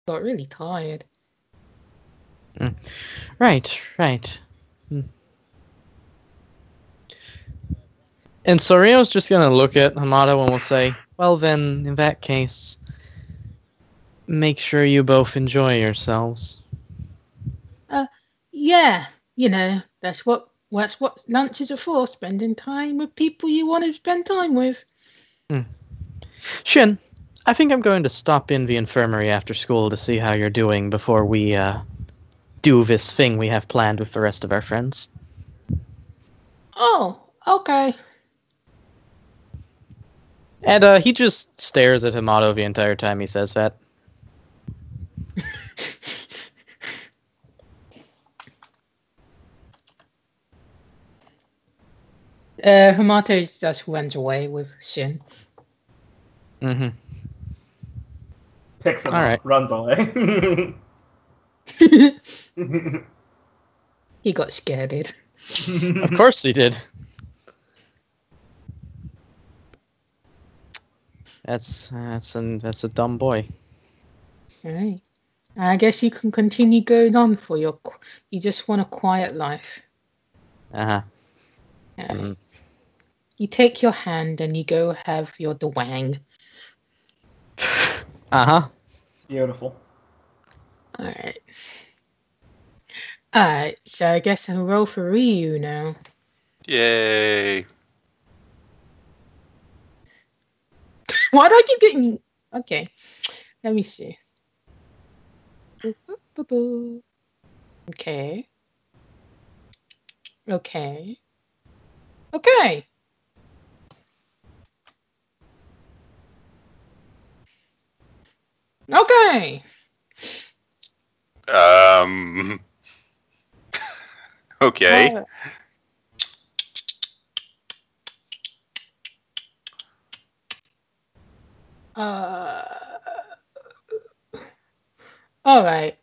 got really tired. Right. And so Rio's just gonna look at Hamato and will say, well then, in that case, make sure you both enjoy yourselves. Yeah, that's what lunches are for, spending time with people you want to spend time with. Shin, I think I'm going to stop in the infirmary after school to see how you're doing before we do this thing we have planned with the rest of our friends. Oh, okay. And he just stares at Hamato the entire time he says that. Hamato just runs away with Shin. Mm-hmm. Picks him All up, right. runs away. He got scared. Of course he did. That's a dumb boy. All right. I guess you can continue going on for you just want a quiet life. Uh-huh. You take your hand and you go have your dwang. Uh-huh. Beautiful. Alright. Alright, so I guess I'll roll for Ryu now. Yay. Why don't you get... Okay. Let me see. Okay. Okay. Okay. Okay. Okay. All right.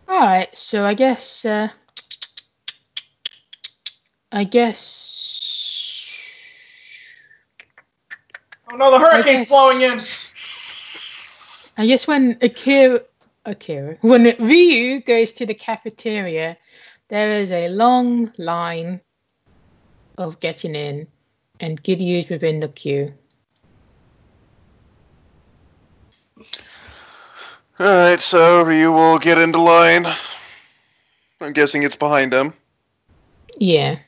All right. So I guess. Oh no, the hurricane's blowing in. I guess when when Ryu goes to the cafeteria, there is a long line of getting in, and Giryu's within the queue. Alright, so Ryu will get into line. I'm guessing it's behind him. Yeah.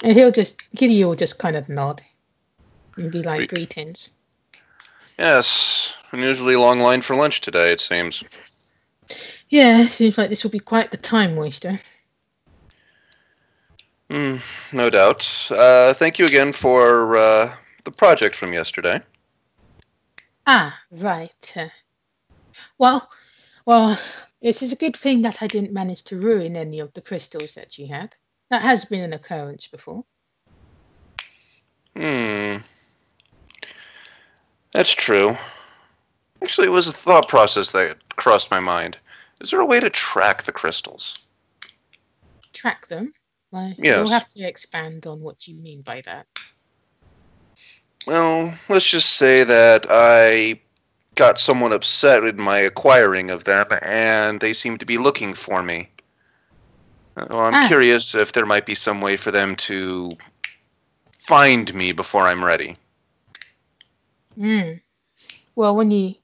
And Giryu will just kind of nod and be like, greetings. Yes, unusually long line for lunch today, it seems. Yeah, seems like this will be quite the time waster. No doubt. Thank you again for the project from yesterday. Ah, right. Well, it is a good thing that I didn't manage to ruin any of the crystals that you had. That has been an occurrence before. That's true. Actually, it was a thought process that crossed my mind. Is there a way to track the crystals? Track them? Well, yes. You'll have to expand on what you mean by that. Well, let's just say that I got somewhat upset in my acquiring of them, and they seem to be looking for me. Well, I'm curious if there might be some way for them to find me before I'm ready. Well, when you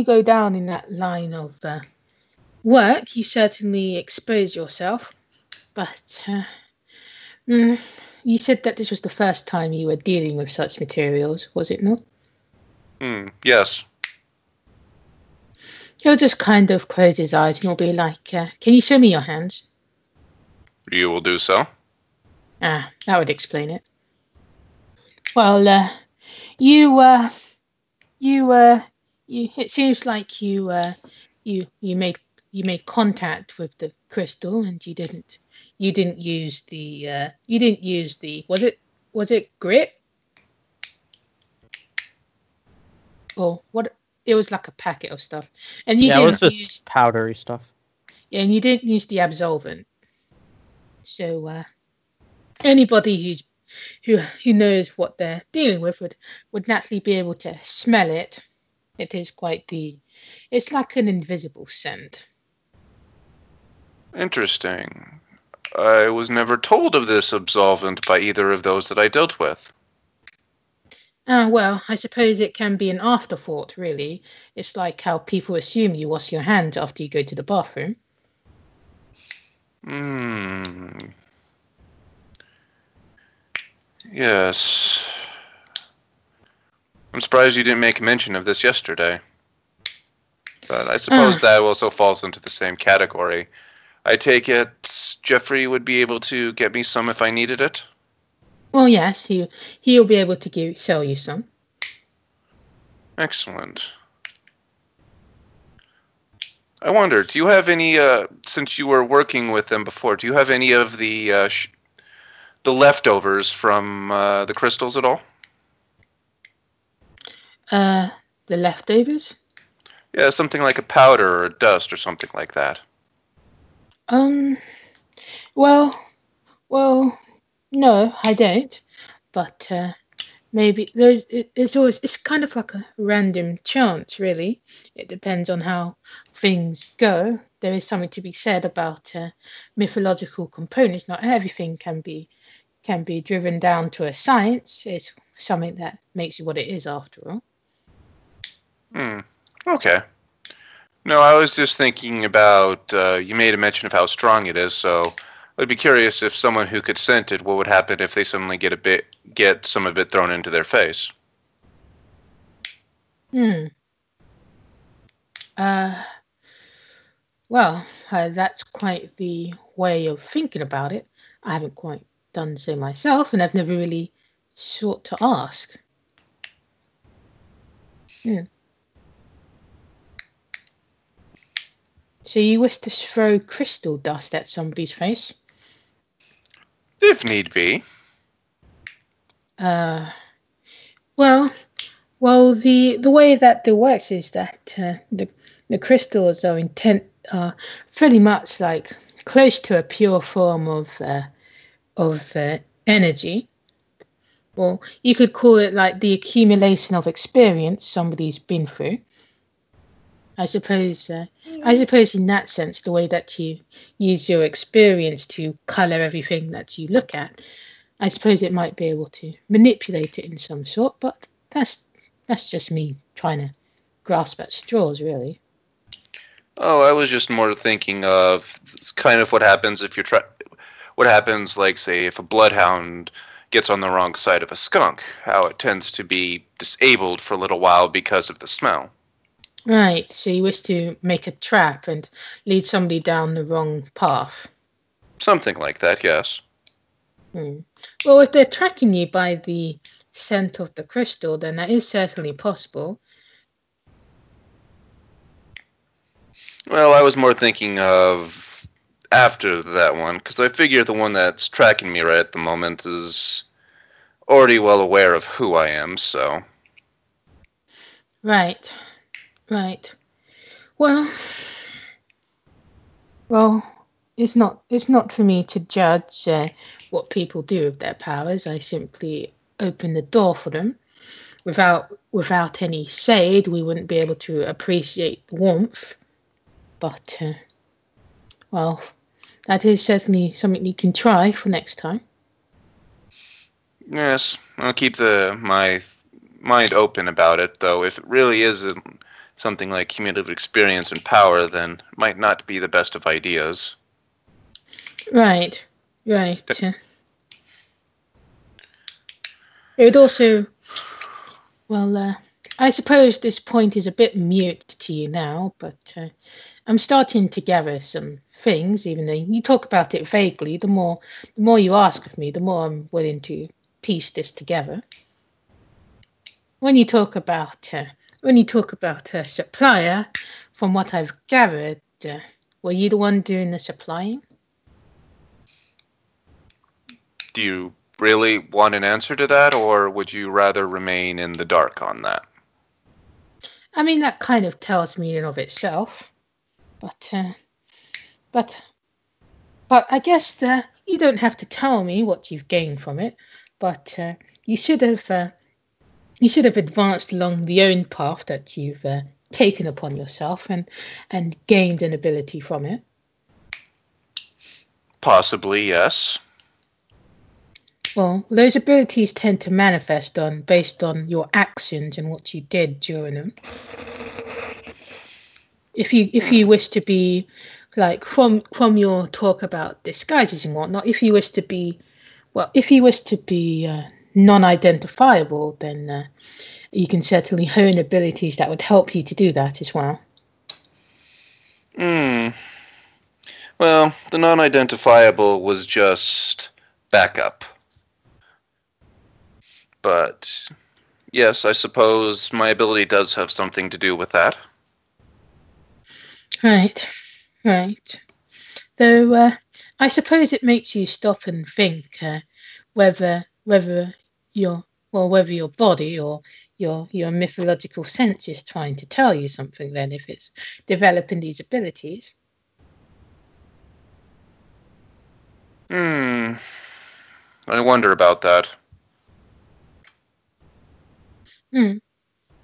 go down in that line of work, you certainly expose yourself. But you said that this was the first time you were dealing with such materials, was it not? Yes. He'll just kind of close his eyes and he'll be like, can you show me your hands? You will do so. That would explain it. Well, it seems like you made contact with the crystal and you didn't use the was it grit? Or what? It was like a packet of stuff. And you didn't it was just powdery stuff. Yeah, and you didn't use the absolvent. So anybody who's who knows what they're dealing with would naturally be able to smell it. It is it's like an invisible scent. Interesting. I was never told of this absolvent by either of those that I dealt with. Well, I suppose it can be an afterthought, really. It's like how people assume you wash your hands after you go to the bathroom. Yes. I'm surprised you didn't make mention of this yesterday. But I suppose that also falls into the same category. I take it Jeffrey would be able to get me some if I needed it? Well, yes, he'll be able to sell you some. Excellent. I wonder, do you have any, since you were working with them before, do you have any of the leftovers from the crystals at all? The leftovers? Yeah, something like a powder or a dust or something like that. Well, no, I don't. But maybe it's kind of like a random chance, really. It depends on how things go. There is something to be said about mythological components. Not everything can be driven down to a science. It's something that makes it what it is, after all. Okay. No, I was just thinking about, you made a mention of how strong it is, so I'd be curious if someone who could scent it, what would happen if they suddenly get some of it thrown into their face? Well, that's quite the way of thinking about it. I haven't quite done so myself, and I've never really sought to ask. So you wish to throw crystal dust at somebody's face? If need be. Well, the way that it works is that the crystals are fairly much like close to a pure form of energy. Well, you could call it like the accumulation of experience somebody's been through. I suppose in that sense, the way that you use your experience to colour everything that you look at, I suppose it might be able to manipulate it in some sort, but that's just me trying to grasp at straws, really. Oh, I was just more thinking of kind of what happens if what happens, like, say, if a bloodhound gets on the wrong side of a skunk, how it tends to be disabled for a little while because of the smell. Right, so you wish to make a trap and lead somebody down the wrong path. Something like that, yes. Well, if they're tracking you by the scent of the crystal, then that is certainly possible. Well, I was more thinking of after that one, because I figure the one that's tracking me right at the moment is already well aware of who I am, so... Right. Well, it's not for me to judge what people do with their powers. I simply open the door for them. Without any shade, we wouldn't be able to appreciate the warmth. But, that is certainly something you can try for next time. Yes, I'll keep my mind open about it, though. If it really is something like cumulative experience and power, then it might not be the best of ideas. Right. It would also... Well, I suppose this point is a bit mute to you now, but I'm starting to gather some things, even though you talk about it vaguely. The more you ask of me, the more I'm willing to piece this together. When you talk about a supplier, from what I've gathered, were you the one doing the supplying? Do you really want an answer to that, or would you rather remain in the dark on that? I mean, that kind of tells me in of itself, but I guess you don't have to tell me what you've gained from it. but you should have advanced along the own path that you've taken upon yourself and gained an ability from it. Possibly, yes. Well, those abilities tend to manifest based on your actions and what you did during them. If you wish to be, like, from your talk about disguises and whatnot, if you wish to be non-identifiable, then you can certainly hone abilities that would help you to do that as well. Well, the non-identifiable was just backup. But yes, I suppose my ability does have something to do with that. Right. Though I suppose it makes you stop and think whether your body or your mythological sense is trying to tell you something. Then, if it's developing these abilities. I wonder about that. There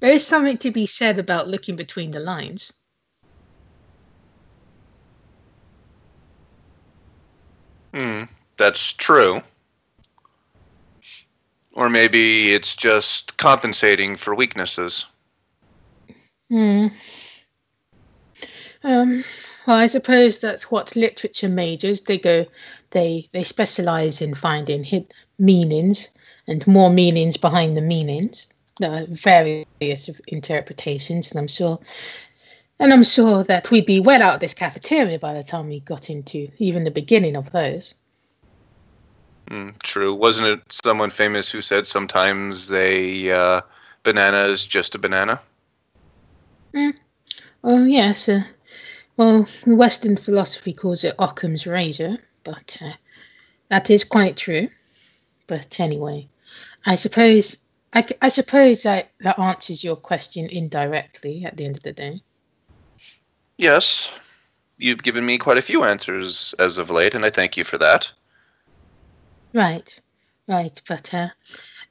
is something to be said about looking between the lines. That's true. Or maybe it's just compensating for weaknesses. Well, I suppose that's what literature majors. They specialize in finding hidden meanings and more meanings behind the meanings. Various interpretations, and I'm sure that we'd be well out of this cafeteria by the time we got into even the beginning of those. True. Wasn't it someone famous who said sometimes a banana is just a banana? Well, yes. Western philosophy calls it Occam's razor, but that is quite true. But anyway, I suppose that answers your question indirectly at the end of the day. Yes. You've given me quite a few answers as of late, and I thank you for that. Right. But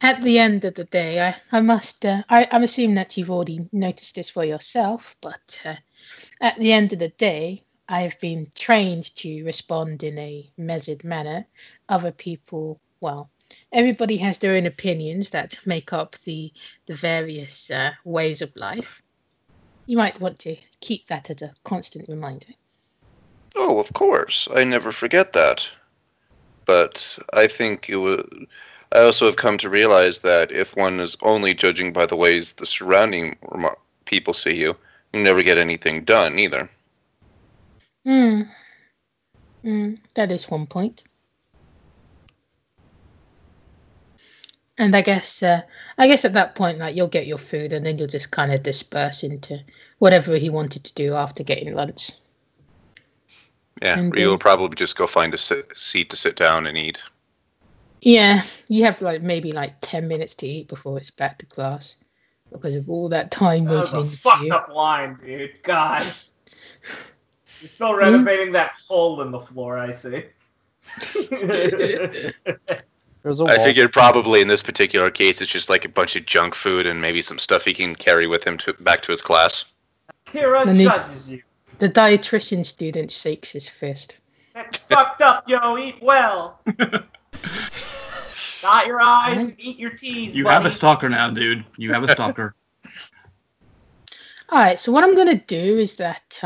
at the end of the day, I'm assuming that you've already noticed this for yourself, but at the end of the day, I've been trained to respond in a measured manner. Other people, well, everybody has their own opinions that make up the various ways of life. You might want to keep that as a constant reminder. Oh, of course. I never forget that. But I think I also have come to realize that if one is only judging by the ways the surrounding people see you, you never get anything done either. That is one point. And I guess at that point, like, you'll get your food, and then you'll just kind of disperse into whatever he wanted to do after getting lunch. Yeah, Ryu will probably just go find a seat to sit down and eat. Yeah, you have maybe 10 minutes to eat before it's back to class because of all that time That was waiting. a fucked up line, dude. God. You're still renovating that hole in the floor, I see. There's a wall. I figured probably in this particular case it's just like a bunch of junk food and maybe some stuff he can carry with him back to his class. Kira judges you. The dietitian student shakes his fist. That's fucked up, yo. Eat well. Dot your I's and eat your T's, You buddy. have a stalker now, dude. You have a stalker. All right, so what I'm going to do is that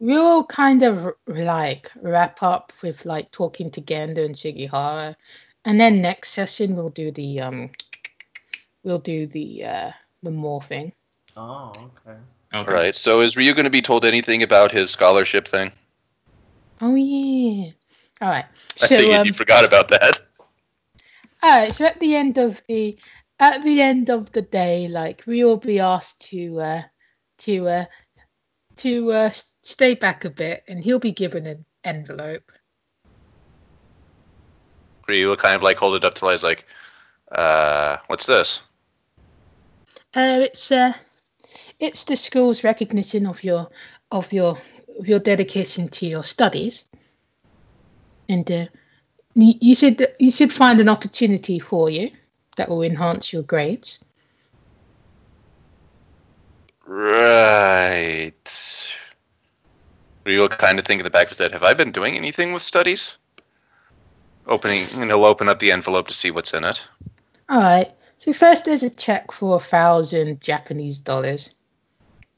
we'll kind of wrap up with talking to Gendo and Shigihara, and then next session we'll do the morphing. Oh, okay. Okay. Right, so is Ryu going to be told anything about his scholarship thing? Oh yeah. All right. I figured you forgot about that. All right. So at the end of the day, we will be asked to stay back a bit, and he'll be given an envelope. Ryu will kind of hold it up to Liz, what's this? It's the school's recognition of your dedication to your studies, and you should find an opportunity for you that will enhance your grades. Right. You'll kind of think in the back of his head, have I been doing anything with studies? He'll open up the envelope to see what's in it. All right. So first, there's a check for 1,000 Japanese dollars,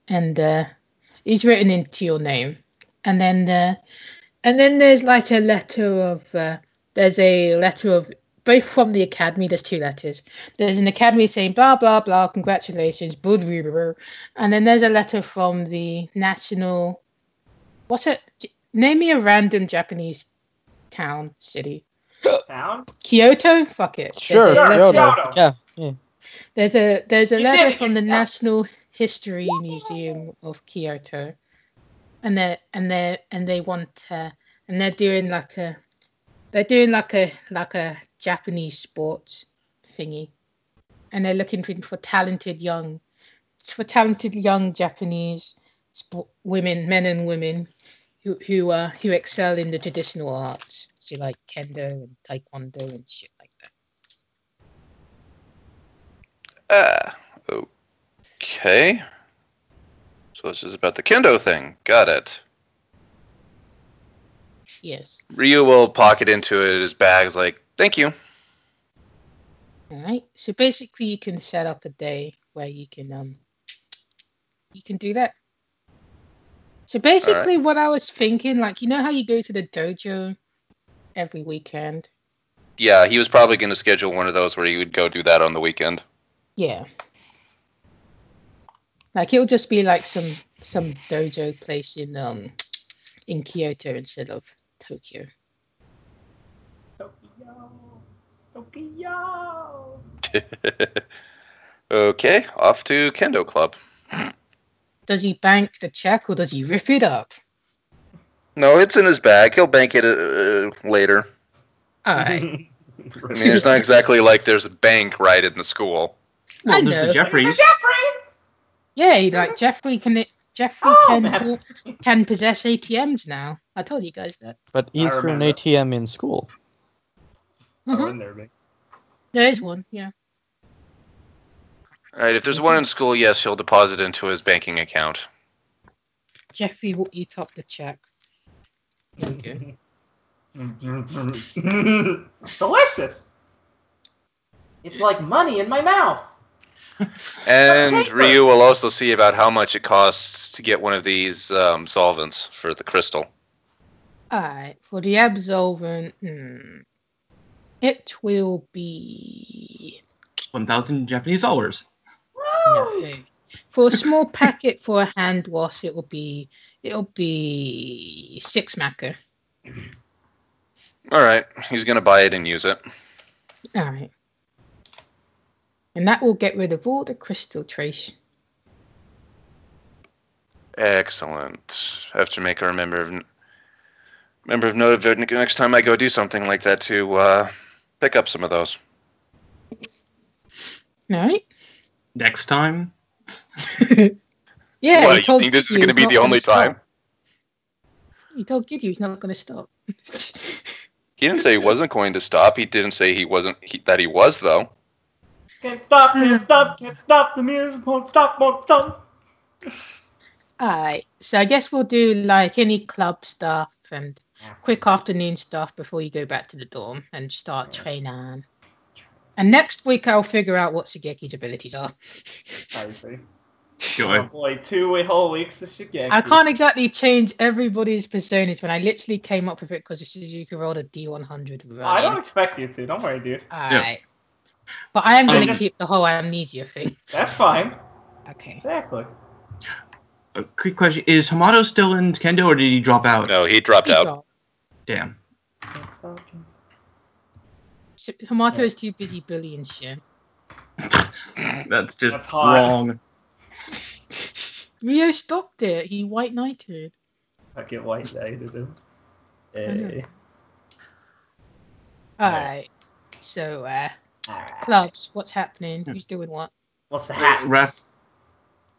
and it's written into your name. And then there's like a letter of. There's a letter of both from the academy. There's 2 letters. There's an academy saying blah blah blah, congratulations, blah, blah, blah. And then there's a letter from the national. What's it? Name me a random Japanese town, city. Town? Kyoto? Fuck it. Sure, Kyoto. Yeah. There's a You letter did it from the yourself. National History Museum of Kyoto, and they're doing like a Japanese sports thingy, and they're looking for talented young Japanese women, men and women who excel in the traditional arts, so like kendo and taekwondo and shit like that. Okay. So this is about the kendo thing. Got it. Yes. Ryu will pocket into his bag, like, thank you. All right. So basically, you can set up a day where you can do that. So basically, what I was thinking, like, you know how you go to the dojo every weekend? Yeah, he was probably going to schedule one of those where he would go do that on the weekend. Yeah. Like, it'll just be like some dojo place in Kyoto instead of Tokyo. Tokyo. Okay, off to Kendo Club. Does he bank the check or does he rip it up? No, it's in his bag. He'll bank it later. All right. I mean, it's not exactly like there's a bank right in the school. Well, I there's know. the Jeffries. Yeah, like Jeffrey can possess ATMs now. I told you guys that. But he's for an remember. ATM in school. Oh, in there, There is one, yeah. All right, if there's one in school, yes, he'll deposit into his banking account. Jeffrey will eat up the check. Okay. Delicious. It's like money in my mouth. And paper. Ryu will also see about how much it costs to get one of these solvents for the crystal. Alright, for the absolvent, it will be 1,000 Japanese dollars. no. For a small packet for a hand wash, it'll be 6 maca. All right, he's going to buy it and use it. Alright. And that will get rid of all the crystal trace. Excellent. I have to make a member of note of it next time I go do something like that to pick up some of those. Alright. Next time? Yeah, What, he you told think this is Gidyu going to he's be not the gonna only stop. time? He told Gidyu he's not going to stop. He didn't say he wasn't going to stop. He didn't say that he was, though. Can't stop, can't stop, the music won't stop. Alright, so I guess we'll do like any club stuff and quick afternoon stuff before you go back to the dorm and start training. And next week I'll figure out what Shigeki's abilities are. I see. Joy. Oh boy, 2 whole weeks to Shigeki. I can't exactly change everybody's personas when I literally came up with it because Suzuka rolled a D100 I don't running. expect you to. Don't worry, dude. Alright. But I am going to just- keep the whole amnesia thing. That's fine. Okay. Exactly. A quick question. Is Hamato still in Kendo or did he drop out? No, he dropped out. Damn. Can't stop, can't So Hamato is too busy bullying Shin. That's just That's hot. wrong. Rio stopped it. He white knighted. Fucking white knighted him. know. Hey. Alright. So, Alright. clubs, what's happening? Who's doing what? What's the hat?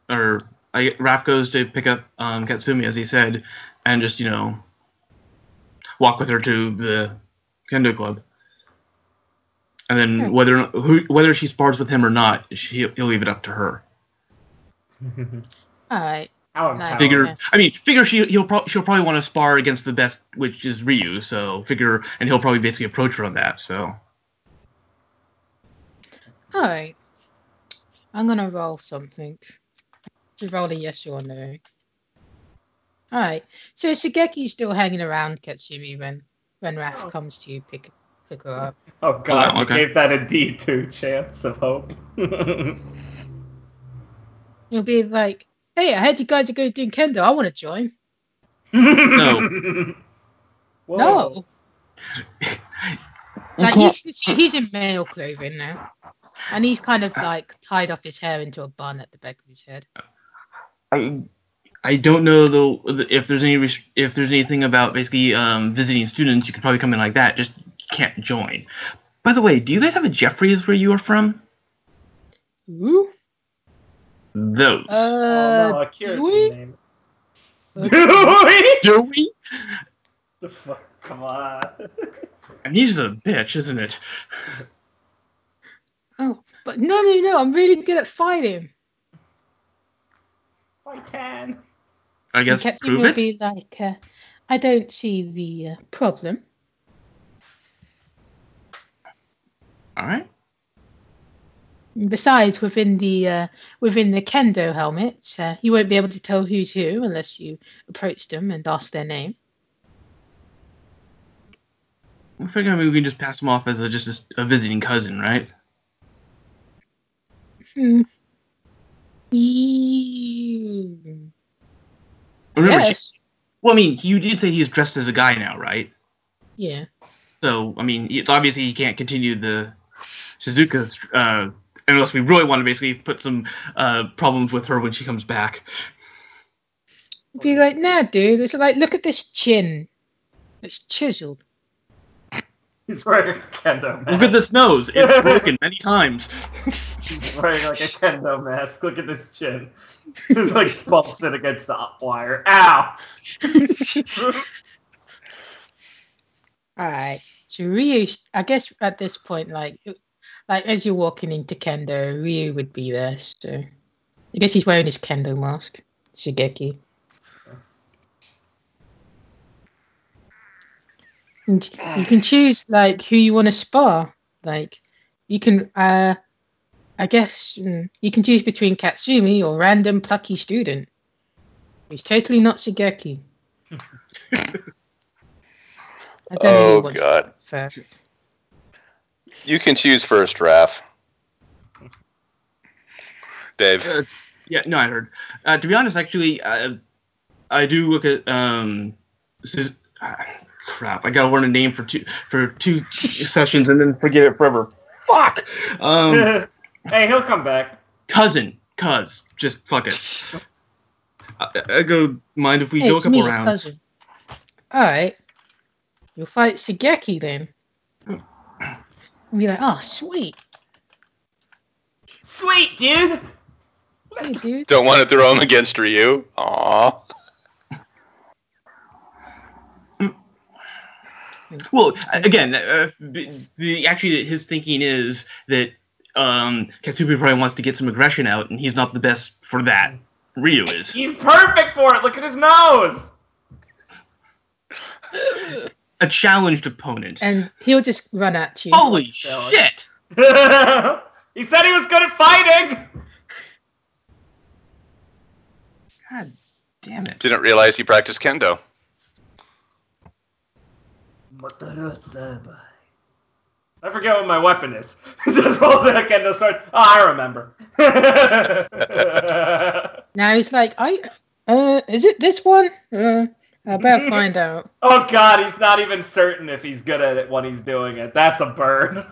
Raph goes to pick up Katsumi, as he said, and just, walk with her to the kendo club. And then whether she spars with him or not, he'll leave it up to her. All right. How empowering. Figure she'll probably want to spar against the best, which is Ryu. So and he'll probably basically approach her on that. So. All right. I'm gonna roll something. Just roll a yes or no. All right. So Shigeki's still hanging around Katsumi when Raph comes to pick her up. Oh God! Okay. You gave that a D2 chance of hope. You'll be like, "Hey, I heard you guys are going to do kendo. I want to join." No. Whoa. No. Like he's in male clothing now, and he's kind of like tied up his hair into a bun at the back of his head. I don't know though if there's anything about basically visiting students. You could probably come in like that. Just can't join. By the way, do you guys have a Jeffries where you are from? Ooh. Those. No, Akira Do we? name. Okay. Do we? The fuck? Come on. And he's a bitch, isn't it? Oh, but no! I'm really good at fighting. I can. I guess Katsumi prove will it. be like, I don't see the problem. All right. Besides, within the kendo helmet, you won't be able to tell who's who unless you approach them and ask their name. I figure we can just pass him off as just a visiting cousin, right? Remember, yes. You did say he's dressed as a guy now, right? Yeah. So, it's obviously he can't continue the Shizuka's, unless we really want to basically put some problems with her when she comes back. Be like, nah, dude. It's like, look at this chin. It's chiseled. He's wearing a kendo mask. Look at this nose. It's broken many times. He's wearing like a kendo mask. Look at this chin. It's like bumps it against the wire. Ow! Alright. So Ryu, I guess at this point, like as you're walking into kendo, Ryu would be there. So I guess he's wearing his kendo mask. Shigeki. And you can choose like who you want to spar. Like you can, I guess you can choose between Katsumi or random plucky student. He's totally not Shigeki. I don't know who wants God. first. You can choose first, Raph. Dave. Yeah, no, I heard. To be honest, actually, I do look at crap. I gotta learn a name for two sessions and then forget it forever. Fuck. Hey, he'll come back. Cuz, just fuck it. I go mind if we go a it's couple me, rounds. Cousin. All right, you'll fight Shigeki then. And be like, oh, sweet, Dude. hey, dude. Don't want to throw him against Ryu. Aww. Well, again, his thinking is that Katsumi probably wants to get some aggression out, and he's not the best for that. Ryu is. He's perfect for it. Look at his nose. A challenged opponent. And he'll just run at you. Holy shit! He said he was good at fighting. God damn it. Didn't realize he practiced kendo. I forget what my weapon is. Just holds a kendo sword. Oh, I remember. Now he's like, is it this one? I better find out. Oh God, he's not even certain if he's good at it when he's doing it. That's a burn.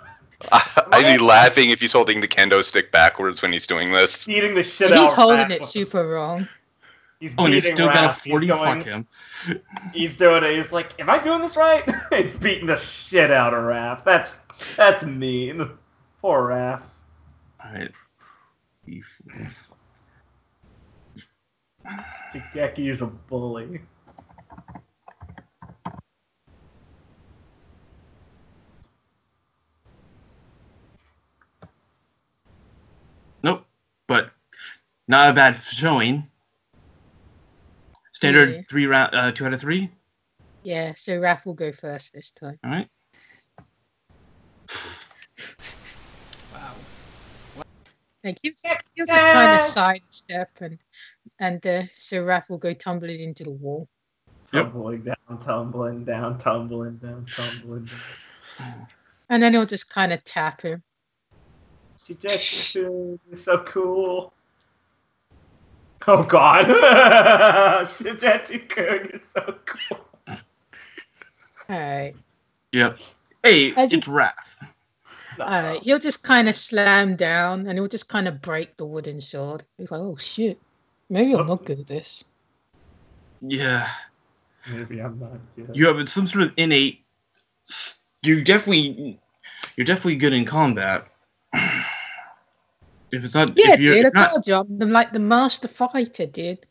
I'd be laughing if he's holding the kendo stick backwards when he's doing this. Beating the shit And out he's of holding Raph it with super wrong. He's Oh, and he's beating still got a Raph. 40. Fuck him. He's doing it. He's like, am I doing this right? He's beating the shit out of Raph. That's mean. Poor Raph. Alright. Shigeki is a bully. but not a bad showing. Standard Yeah. 3 round, 2 out of 3. Yeah, so Raph will go first this time. All right. Wow. Like he'll just kind of sidestep and so Raph will go tumbling into the wall. Yep. Tumbling down, tumbling down, tumbling down, tumbling down. And then he'll just kind of tap him. Shigechi is so cool. Oh god. Shigechi is so cool. Alright. Yep. Hey, As it's Raph. Alright. He'll just kind of slam down and he'll just kind of break the wooden sword. He's like, oh shit. Maybe I'm not good at this. Yeah. Maybe I'm not good. You have some sort of innate. You're definitely good in combat. If it's not, Yeah, if you're dude, I if not, told you, I'm like the master fighter, dude.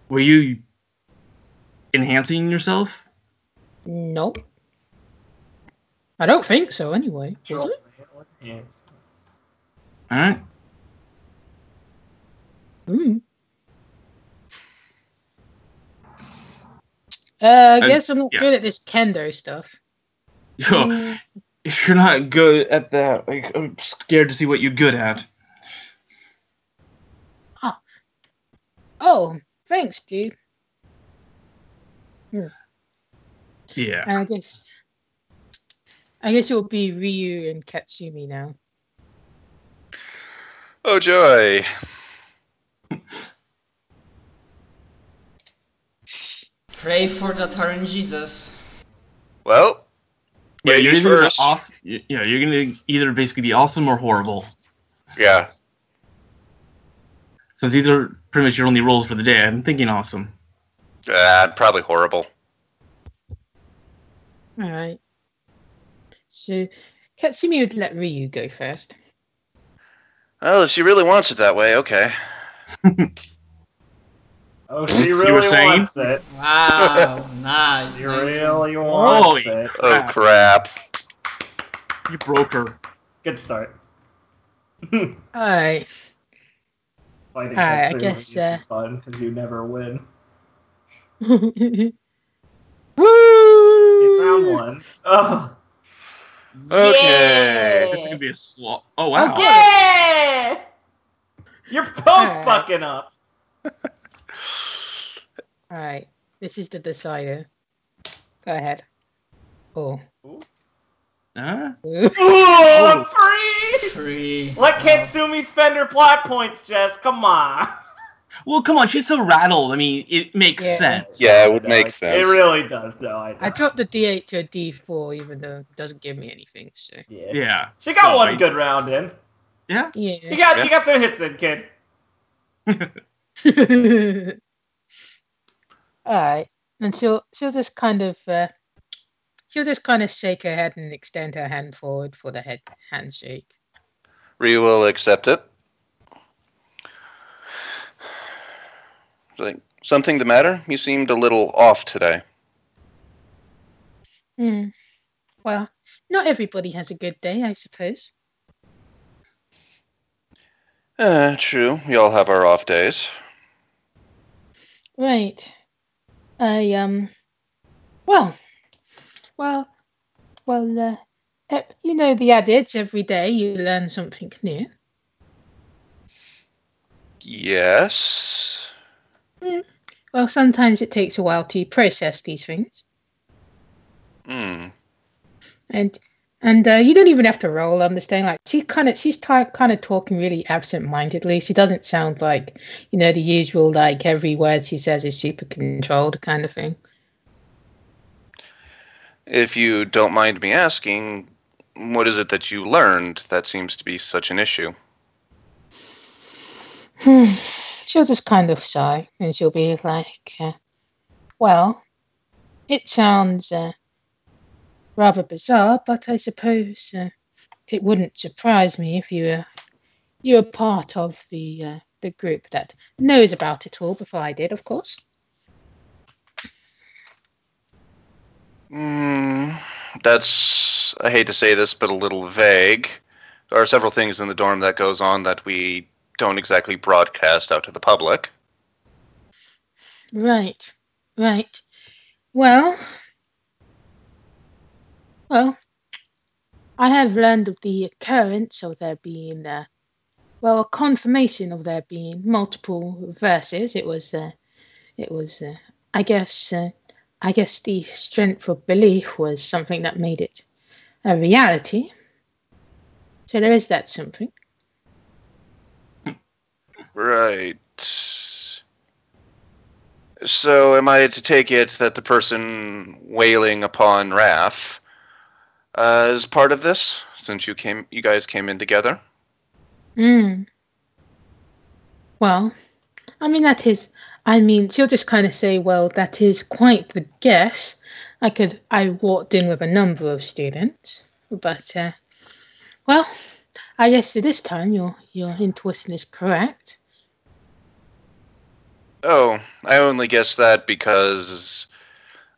were you enhancing yourself? Nope. I don't think so, anyway. Was it? Yeah. All right. Mm. I guess I'm not yeah. good at this kendo stuff. Yo, Mm, if you're not good at that, like, I'm scared to see what you're good at. oh, thanks, dude. Yeah. And I guess it will be Ryu and Katsumi now. Oh joy! Pray for the Taran Jesus. Well, Yeah, you're ladies either first. awesome. Yeah, you're gonna either basically be awesome or horrible. Yeah. Since these are pretty much your only roles for the day, I'm thinking awesome. Probably horrible. Alright. So, Katsumi would let Ryu go first. Well, if she really wants it that way, okay. Oh, she You were really saying? wants it. Wow, nice. She nice. really wants Holy it. Oh crap! You broke her. Good start. Alright. Fighting I Katsumi guess, is fun because you never win. Woo! In round 1. Oh. Okay. This is gonna be a slot. Oh wow. Yeah! You're both Alright. fucking up. Alright. This is the decider. Go ahead. Oh. Huh? Ooh. Ooh, free! Free. Let Katsumi spend her plot points, Jess. Come on. Well, come on. She's so rattled. I mean, it makes Yeah. sense. Yeah, it would No, make sense. It really does, though. I I dropped the D8 to a D4, even though it doesn't give me anything. So Yeah. Yeah. She got Oh, one I- good round in. Yeah. You yeah. got some hits in, kid. All right, and she'll just kind of shake her head and extend her hand forward for the handshake. Ryu will accept it. Like, something the matter? You seemed a little off today. Well, not everybody has a good day, I suppose. True. We all have our off days. Right. You know the adage, every day you learn something new. Yes. Well, sometimes it takes a while to process these things. Hmm. And you don't even have to roll, understand? Like she's kind of talking really absent-mindedly. She doesn't sound like, the usual, like every word she says is super controlled kind of thing. If you don't mind me asking, what is it that you learned that seems to be such an issue? She'll just kind of sigh and she'll be like, well, it sounds rather bizarre, but I suppose it wouldn't surprise me if you were part of the group that knows about it all before I did, of course. That's, I hate to say this, but a little vague. There are several things in the dorm that goes on that we don't exactly broadcast out to the public. Right. Right. Well, I have learned of the occurrence of there being, a confirmation of there being multiple verses. It was, I guess the strength of belief was something that made it a reality. So there is that something. Right. So am I to take it that the person wailing upon Raph is part of this, since you guys came in together? Well, she'll just kind of say, well, that is quite the guess. I walked in with a number of students, but, I guess at this time your intuition is correct. Oh, I only guessed that because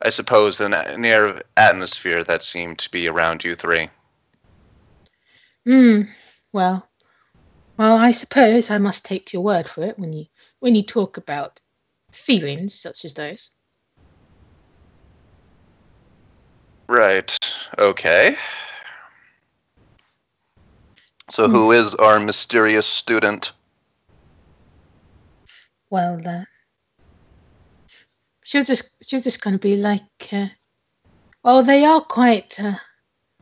I suppose the near atmosphere that seemed to be around you three. Well, I suppose I must take your word for it when you talk about feelings such as those. Right. Okay. So who is our mysterious student? Well, she'll just kind of be like, they are quite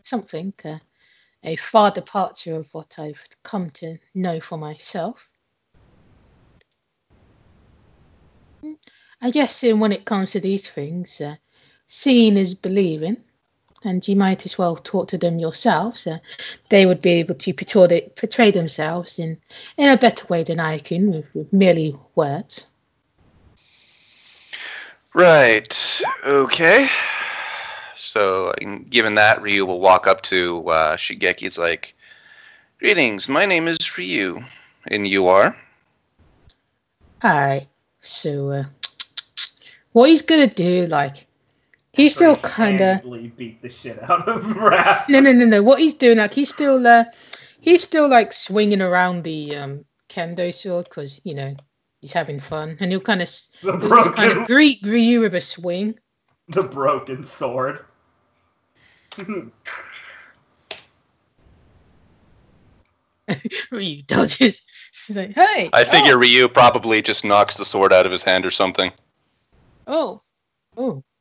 something, a far departure of what I've come to know for myself. I guess when it comes to these things, seeing is believing, and you might as well talk to them yourselves. They would be able to portray themselves in a better way than I can with merely words. Right. Okay. So, given that, Ryu will walk up to Shigeki's like, "Greetings, my name is Ryu, and you are?" Alright, so what he's gonna do, like, he's still kind of beat the shit out of Raph. No. What he's doing, like, he's still like swinging around the kendo sword because he's having fun, and he'll just greet Ryu with a swing. The broken sword. Ryu dodges. He's like, "Hey!" I figure Ryu probably just knocks the sword out of his hand or something. Oh,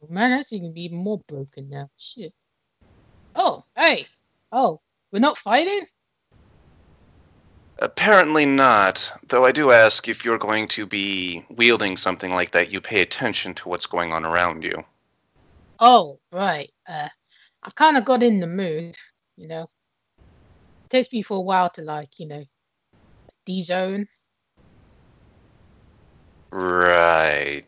man, that's even be even more broken now. Shit. Oh, hey. Oh, we're not fighting? Apparently not, though I do ask if you're going to be wielding something like that, you pay attention to what's going on around you. Oh, right. I've kind of got in the mood, It takes me for a while to, de-zone. Right.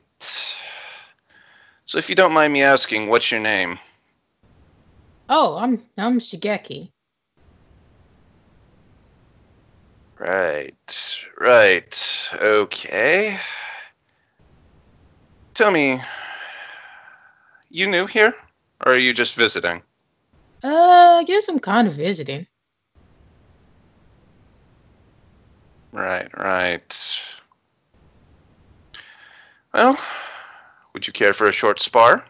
So if you don't mind me asking, what's your name? Oh, I'm Shigeki. Right. Okay. Tell me, you new here? Or are you just visiting? I guess I'm kind of visiting. Right. Well, would you care for a short spar?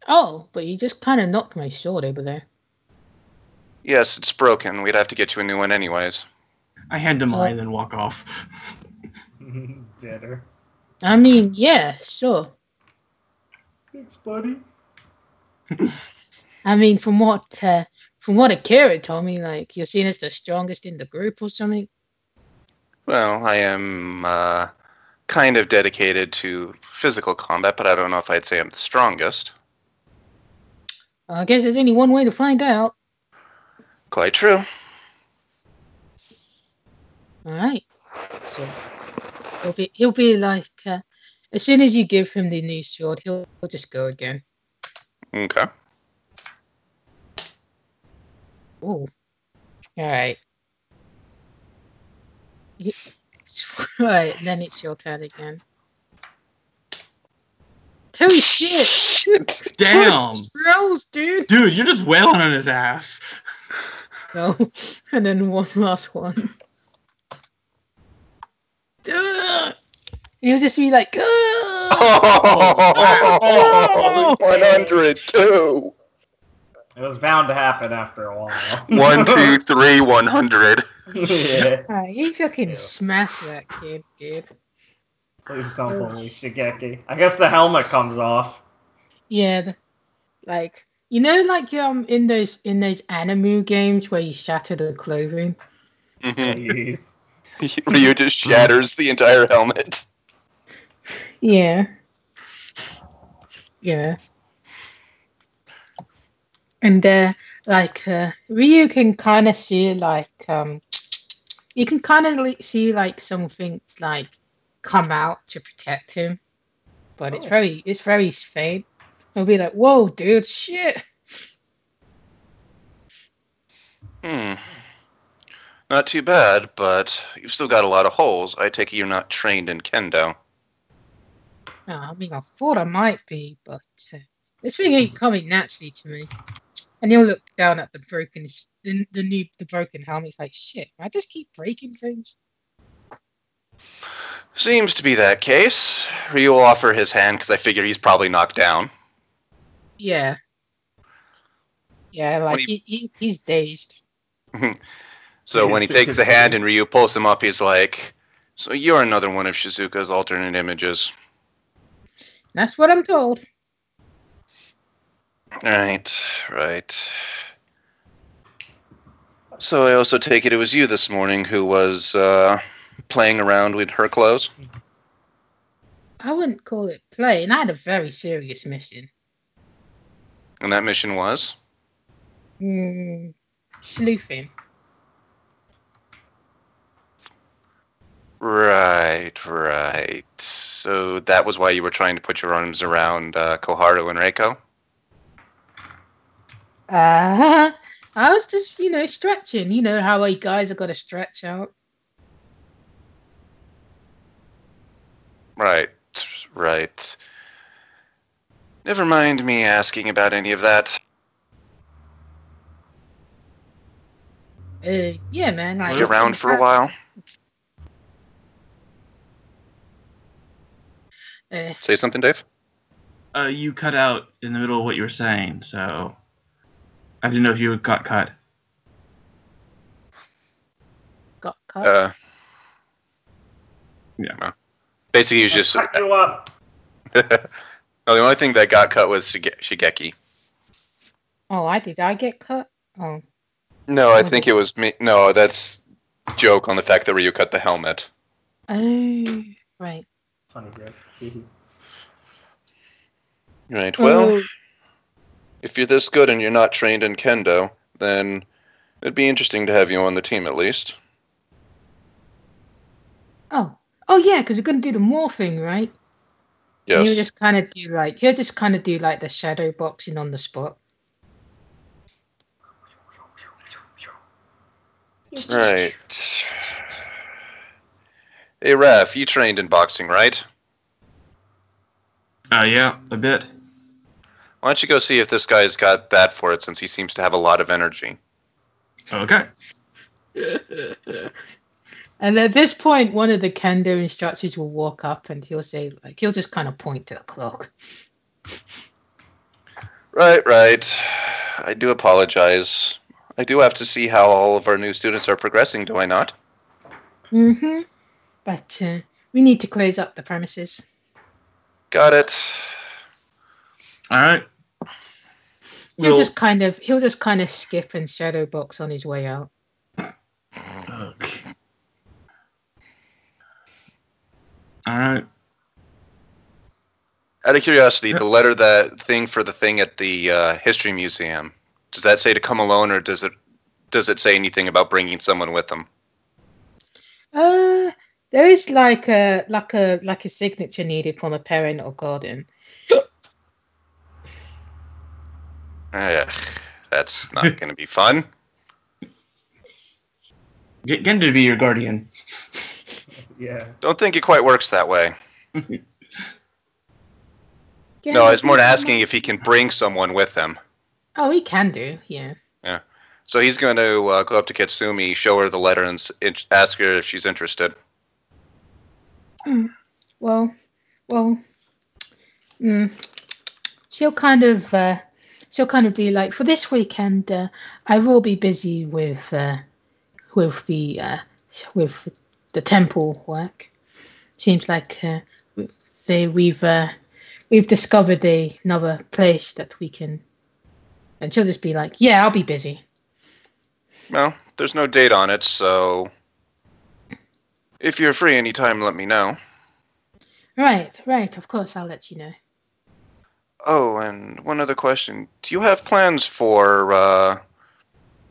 Oh, but you just kind of knocked my sword over there. Yes, it's broken. We'd have to get you a new one anyways. I hand him mine and walk off. Better. I mean, yeah, sure. Thanks, buddy. I mean, from what Akira told me, like, you're seen as the strongest in the group or something. Well, I am kind of dedicated to physical combat, but I don't know if I'd say I'm the strongest. I guess there's only one way to find out. Quite true. All right. So he'll be like, as soon as you give him the new sword, he'll just go again. Okay. Oh. All right. Right, then it's your turn again. Holy shit! Damn! Throws, dude! Dude, you're just wailing on his ass. Oh, and then one last one. he'll just be like, Oh, 102. It was bound to happen after a while. 1, 2, 3, 100. Yeah. you fucking smash that kid, dude. Please don't bully Shigeki. I guess the helmet comes off. Yeah, like you know, like in those anime games where you shatter the clothing. Jeez. Ryu just shatters the entire helmet. Yeah. And Ryu can kind of see like you can kind of see like some things like come out to protect him, but it's very faint. He'll be like, "Whoa, dude, shit." Not too bad, but you've still got a lot of holes. I take it you're not trained in kendo. I mean, I thought I might be, but this thing ain't coming naturally to me. And he'll look down at the broken helmet. He's like, "Shit, I just keep breaking things." Seems to be that case. Ryu will offer his hand because I figure he's probably knocked down. Yeah, like he's dazed. So when he takes the hand and Ryu pulls him up, he's like, "So you're another one of Shizuka's alternate images." That's what I'm told. Right. So I also take it was you this morning who was playing around with her clothes? I wouldn't call it playing. I had a very serious mission. And that mission was? Sleuthing. Right. So that was why you were trying to put your arms around Koharu and Reiko? I was just, stretching. You know how guys are got to stretch out. Right. Never mind me asking about any of that. Yeah, man. You around for a while? Say something, Dave? You cut out in the middle of what you were saying, so I didn't know if you got cut. Got cut? Yeah. Well, basically, he was just... Cut you up. No, the only thing that got cut was Shigeki. Oh, did I get cut? Oh. No, I think it was me. No, that's joke on the fact that Ryu cut the helmet. Oh, right. Funny joke. Right, well, if you're this good and you're not trained in kendo, then it'd be interesting to have you on the team at least. Oh yeah, because we're gonna do the morphing, right? Yes. And he'll just kind of do like the shadow boxing on the spot. Right. Hey, Raph, you trained in boxing, right? Yeah, a bit. Why don't you go see if this guy's got that for it, since he seems to have a lot of energy. Okay. And at this point, one of the kendo instructors will walk up and he'll say, he'll just kind of point to the clock. Right. I do apologize. I do have to see how all of our new students are progressing, do I not? Mm-hmm. But we need to close up the premises. Got it. All right. He'll just kind of skip and shadow box on his way out. Okay. All right. Out of curiosity, the letter, that thing for the thing at the History Museum, does that say to come alone, or does it say anything about bringing someone with them? There is like a signature needed from a parent or guardian. That's not going to be fun. Get Gendo to be your guardian. Yeah. Don't think it quite works that way. No, I was more asking if he can bring someone with him. Oh, he can do, yeah. Yeah. So he's going to go up to Katsumi, show her the letter, and ask her if she's interested. well, well, mm, she'll kind of be like, for this weekend, I will be busy with the with the temple work. Seems like we've discovered another place that we can. And she'll just be like, yeah, I'll be busy. Well, there's no date on it, so if you're free anytime, let me know. Right, of course, I'll let you know. Oh, and one other question. Do you have plans for,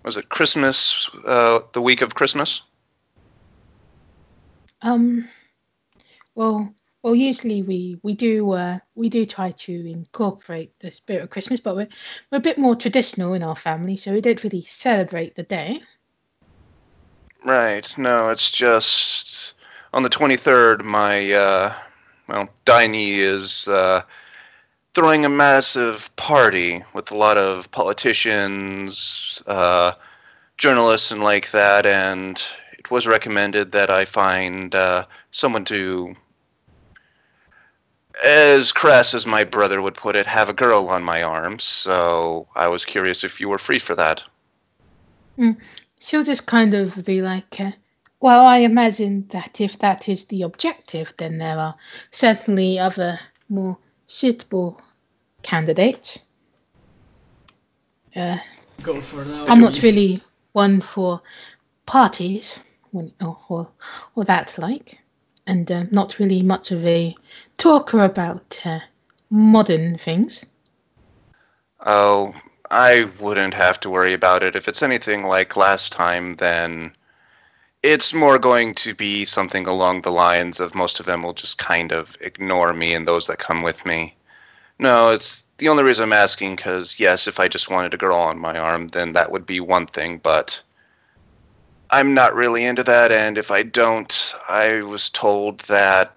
was it Christmas, the week of Christmas? Well, usually we do try to incorporate the spirit of Christmas, but we're a bit more traditional in our family, so we don't really celebrate the day. Right. No, it's just on the 23rd, my Diney is throwing a massive party with a lot of politicians, journalists, and like that, and it was recommended that I find someone to, as crass as my brother would put it, have a girl on my arm. So I was curious if you were free for that. She'll just kind of be like, well, I imagine that if that is the objective, then there are certainly other more suitable candidates. Go for that. I'm not really one for parties or that like, and not really much of a talker about modern things. Oh, I wouldn't have to worry about it. If it's anything like last time, then it's more going to be something along the lines of most of them will just kind of ignore me and those that come with me. No, it's the only reason I'm asking because, yes, if I just wanted a girl on my arm, then that would be one thing, but I'm not really into that, and if I don't, I was told that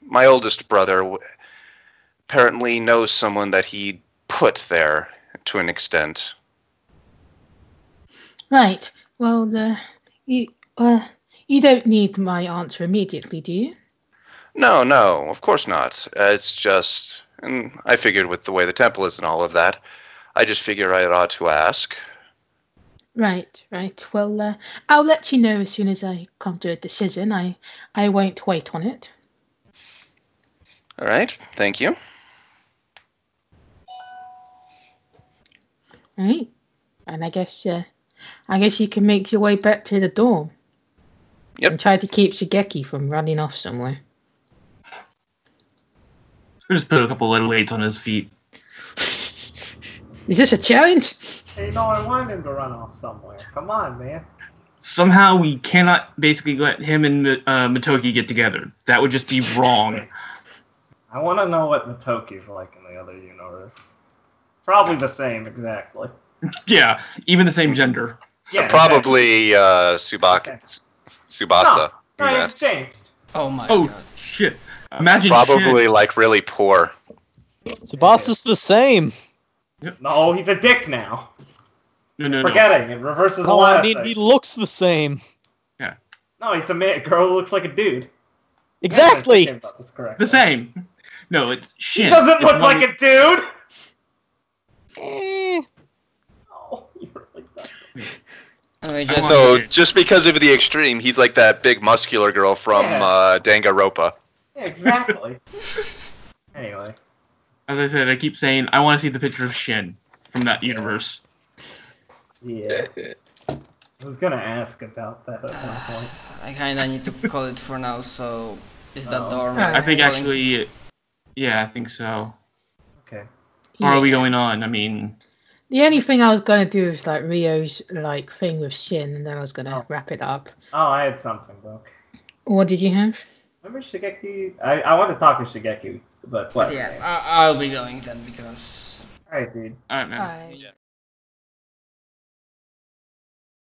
my oldest brother apparently knows someone that he put there to an extent. Right. Well, you don't need my answer immediately, do you? No, of course not. It's just, and I figured with the way the temple is and all of that, I just figure I ought to ask. Right. Well, I'll let you know as soon as I come to a decision. I won't wait on it. All right, thank you. Right. And I guess you can make your way back to the dorm. Yep. And try to keep Shigeki from running off somewhere. We'll just put a couple of weights on his feet. Is this a challenge? Hey, no, I want him to run off somewhere. Come on, man. Somehow we cannot basically let him and Matoki get together. That would just be wrong. I want to know what Matoki's like in the other universe. Probably the same, exactly. Yeah, even the same gender. Yeah, Probably Tsubasa. No, it's changed. Oh my Oh, god. shit. Imagine Probably Shin. like really poor. Tsubasa's the same. No, he's a dick now. No. Forgetting, it reverses a Oh, lot I of mean, things. he looks the same. No, he's a girl who looks like a dude. Exactly. Yeah, I'm about this correctly. The same. No, it's Shin. He doesn't It's look like a dude! Eh. Oh, you really don't. Anyway, just So just because of the extreme, he's like that big muscular girl from Yeah. Danganronpa. Yeah, exactly. Anyway. As I said, I keep saying I want to see the picture of Shin from that universe. Yeah. I was gonna ask about that at some point. I kinda need to call it for now, so is that Oh. dorm? I I think calling? actually, yeah, I think so. Okay. Or are we going on? I mean, The only thing I was going to do is like Rio's like thing with Shin, and then I was going to Oh. wrap it up. Oh, I had something, though. What did you have? Remember Shigeki? I want to talk to Shigeki, but what? Yeah, I'll be going then because. Alright, dude. alright, man. Bye.